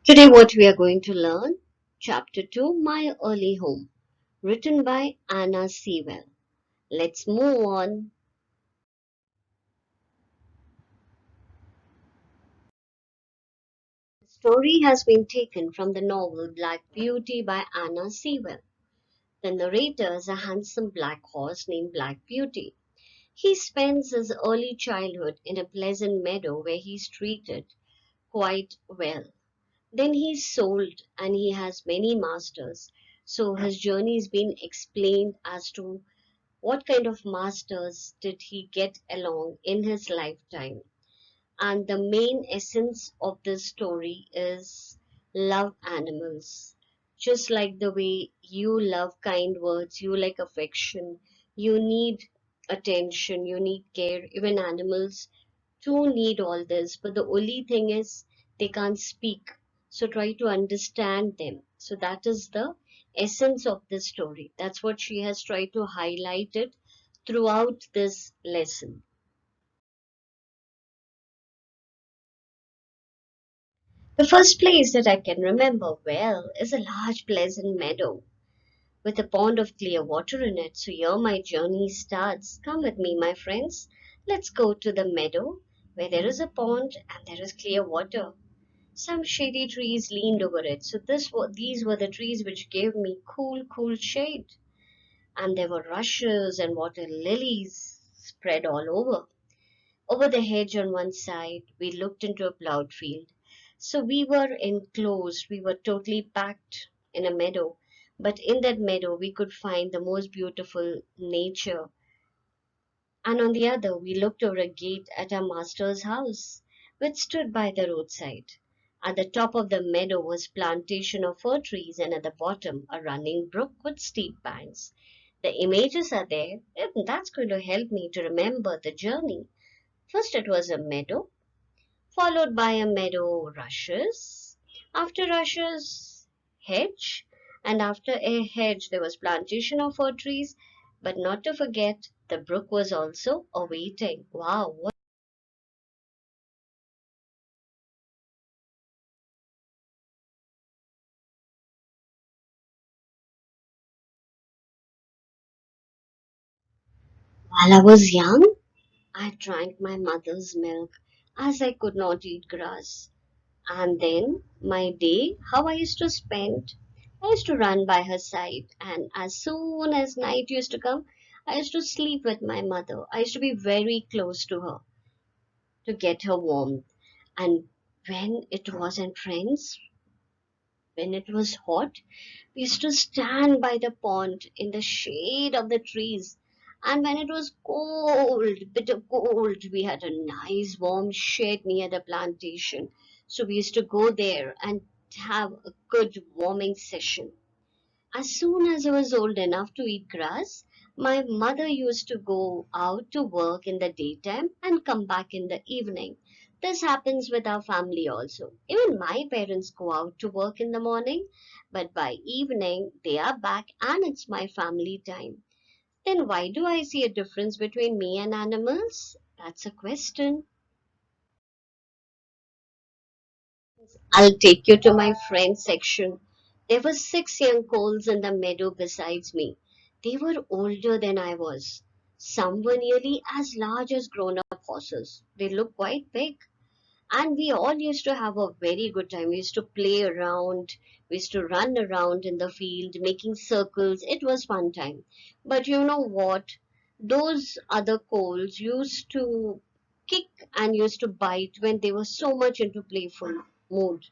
Today, what we are going to learn, Chapter 2, My Early Home, written by Anna Sewell. Let's move on. The story has been taken from the novel Black Beauty by Anna Sewell. The narrator is a handsome black horse named Black Beauty. He spends his early childhood in a pleasant meadow where he's treated quite well. Then he's sold and he has many masters. So his journey is being explained as to what kind of masters did he get along in his lifetime. And the main essence of this story is love animals. Just like the way you love kind words, you like affection, you need attention, you need care. Even animals too need all this, but the only thing is they can't speak. So try to understand them. So that is the essence of this story. That's what she has tried to highlight it throughout this lesson. The first place that I can remember well is a large pleasant meadow with a pond of clear water in it. So here my journey starts. Come with me, my friends. Let's go to the meadow where there is a pond and there is clear water. Some shady trees leaned over it. So these were the trees which gave me cool shade. And there were rushes and water lilies spread all over. Over the hedge on one side, we looked into a plowed field. So we were enclosed, we were totally packed in a meadow. But in that meadow, we could find the most beautiful nature. And on the other, we looked over a gate at our master's house, which stood by the roadside. At the top of the meadow was plantation of fir trees, and at the bottom a running brook with steep banks. The images are there, and that's going to help me to remember the journey. First, it was a meadow, followed by a meadow rushes. After rushes, hedge, and after a hedge there was plantation of fir trees. But not to forget, the brook was also awaiting. Wow, what while I was young, I drank my mother's milk as I could not eat grass. And then my day, how I used to spend, I used to run by her side, and as soon as night used to come, I used to sleep with my mother. I used to be very close to her to get her warmth. And when it wasn't friends, when it was hot, we used to stand by the pond in the shade of the trees. And when it was cold, bitter cold, we had a nice warm shed near the plantation. So we used to go there and have a good warming session. As soon as I was old enough to eat grass, my mother used to go out to work in the daytime and come back in the evening. This happens with our family also. Even my parents go out to work in the morning, but by evening they are back and it's my family time. Then why do I see a difference between me and animals? That's a question. I'll take you to my friend section. There were six young coals in the meadow besides me. They were older than I was. Some were nearly as large as grown up horses. They looked quite big. And we all used to have a very good time. We used to play around, we used to run around in the field, making circles. It was fun time. But you know what? Those other coals used to kick and used to bite when they were so much into playful mood.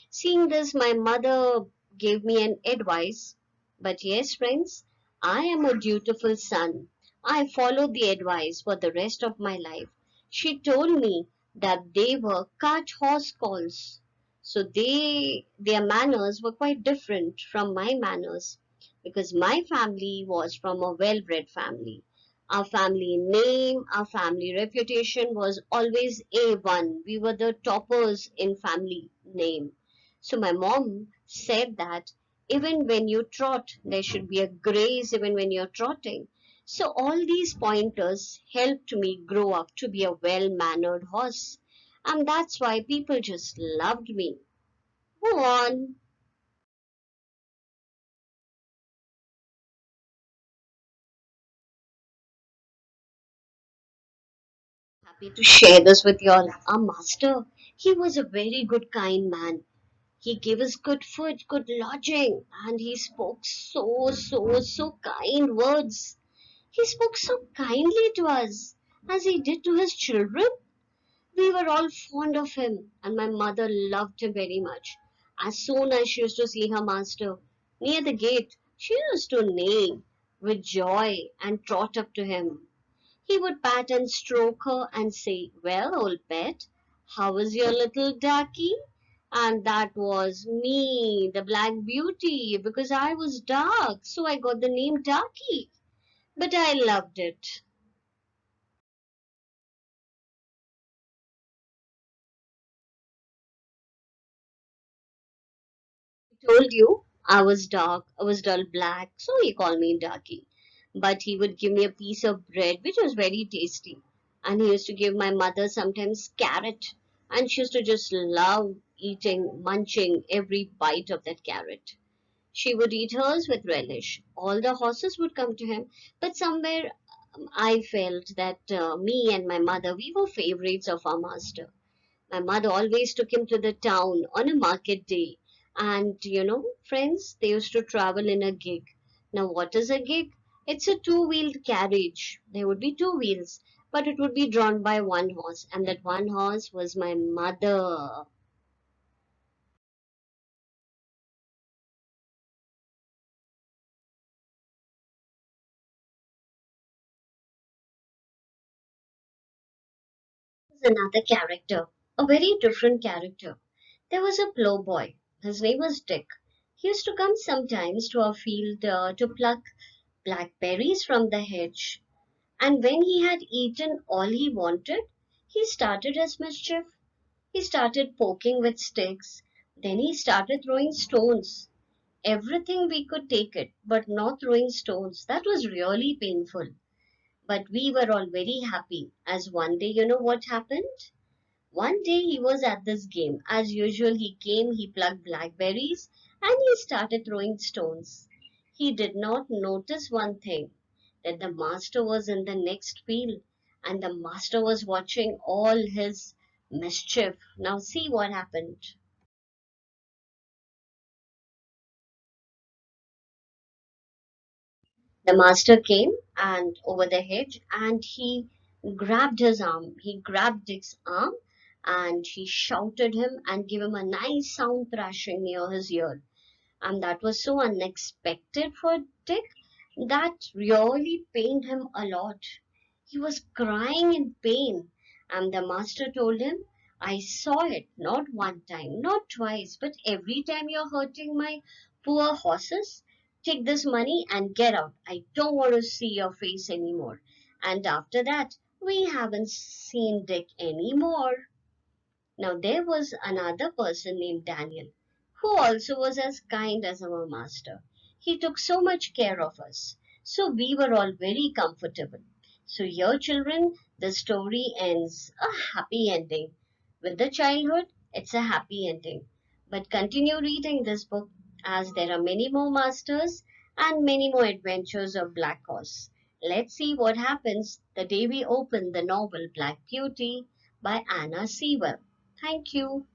Seeing this, my mother gave me an advice. But yes, friends, I am a dutiful son. I followed the advice for the rest of my life. She told me that they were cart horse calls. So their manners were quite different from my manners because my family was from a well-bred family. Our family name, our family reputation was always A1. We were the toppers in family name. So my mom said that even when you trot, there should be a grace even when you're trotting. So all these pointers helped me grow up to be a well-mannered horse. And that's why people just loved me. Go on. Happy to share this with you all. Our master, he was a very good, kind man. He gave us good food, good lodging, and he spoke so kind words. He spoke so kindly to us, as he did to his children. We were all fond of him, and my mother loved him very much. As soon as she used to see her master near the gate, she used to neigh with joy and trot up to him. He would pat and stroke her and say, "Well, old pet, how is your little darky?" And that was me, the Black Beauty, because I was dark, so I got the name Darky. But I loved it. I told you I was dark, I was dull black, so he called me Darky. But he would give me a piece of bread, which was very tasty. And he used to give my mother sometimes carrot, and she used to just love eating, munching every bite of that carrot. She would eat hers with relish. All the horses would come to him, but somewhere I felt that me and my mother, we were favorites of our master. My mother always took him to the town on a market day. And friends, they used to travel in a gig. Now, what is a gig? It's a two-wheeled carriage. There would be two wheels, but it would be drawn by one horse, and that one horse was my mother. Another character, a very different character. There was a ploughboy. His name was Dick. He used to come sometimes to our field to pluck blackberries from the hedge. And when he had eaten all he wanted, he started his mischief. He started poking with sticks. Then he started throwing stones. Everything we could take it, but not throwing stones. That was really painful. But we were all very happy as one day, you know what happened? One day he was at this game. As usual, he came, he plucked blackberries, and he started throwing stones. He did not notice one thing, that the master was in the next field, and the master was watching all his mischief. Now, see what happened. The master came and over the hedge and he grabbed his arm. He grabbed Dick's arm and he shouted him and gave him a nice sound thrashing near his ear. And that was so unexpected for Dick that really pained him a lot. He was crying in pain, and the master told him, "I saw it not one time, not twice, but every time you're hurting my poor horses. Take this money and get out. I don't want to see your face anymore." And after that, we haven't seen Dick anymore. Now there was another person named Daniel, who also was as kind as our master. He took so much care of us, so we were all very comfortable. So here, children, the story ends a happy ending. With the childhood, it's a happy ending. But continue reading this book as there are many more masters and many more adventures of Black Horse. Let's see what happens the day we open the novel Black Beauty by Anna Sewell. Thank you.